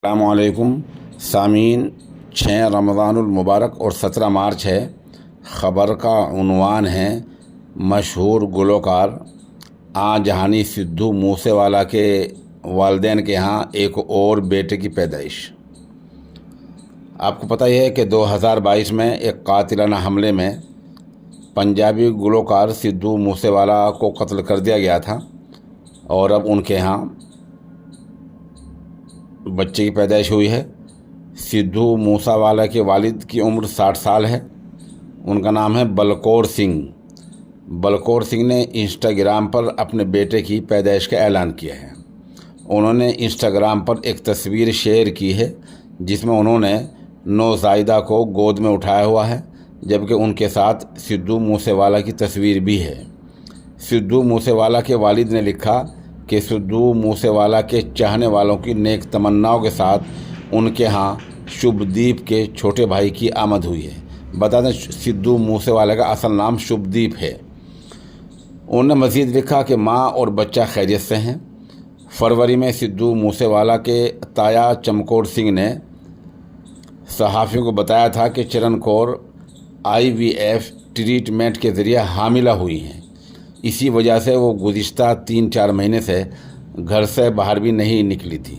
السلام علیکم سامعین، 6 رمضان المبارک اور 17 مارچ ہے۔ خبر کا عنوان ہے مشہور گلوکار جہانی سدھو موسے والا کے والدین کے ہاں ایک اور بیٹے کی پیدائش۔ آپ کو پتہ ہی ہے کہ 2022 میں ایک قاتلانہ حملے میں پنجابی گلوکار سدھو موسے والا کو قتل کر دیا گیا تھا، اور اب ان کے ہاں بچے کی پیدائش ہوئی ہے۔ سدھو موسا والا کے والد کی عمر 60 سال ہے۔ ان کا نام ہے بلکور سنگھ۔ بلکور سنگھ نے انسٹاگرام پر اپنے بیٹے کی پیدائش کا اعلان کیا ہے۔ انہوں نے انسٹاگرام پر ایک تصویر شیئر کی ہے جس میں انہوں نے نوزائیدہ کو گود میں اٹھایا ہوا ہے، جبکہ ان کے ساتھ سدھو موسے والا کی تصویر بھی ہے۔ سدھو موسے والا کے والد نے لکھا کہ سدھو موسے والا کے چاہنے والوں کی نیک تمناؤں کے ساتھ ان کے ہاں شبھ دیپ کے چھوٹے بھائی کی آمد ہوئی ہے۔ بتا دیں سدھو موسے والا کا اصل نام شبھ دیپ ہے۔ انہوں نے مزید لکھا کہ ماں اور بچہ خیریت سے ہیں۔ فروری میں سدھو موسے والا کے تایا چمکور سنگھ نے صحافیوں کو بتایا تھا کہ چرن کور IVF ٹریٹمنٹ کے ذریعے حاملہ ہوئی ہیں۔ اسی وجہ سے وہ گزشتہ 3-4 مہینے سے گھر سے باہر بھی نہیں نکلی تھی۔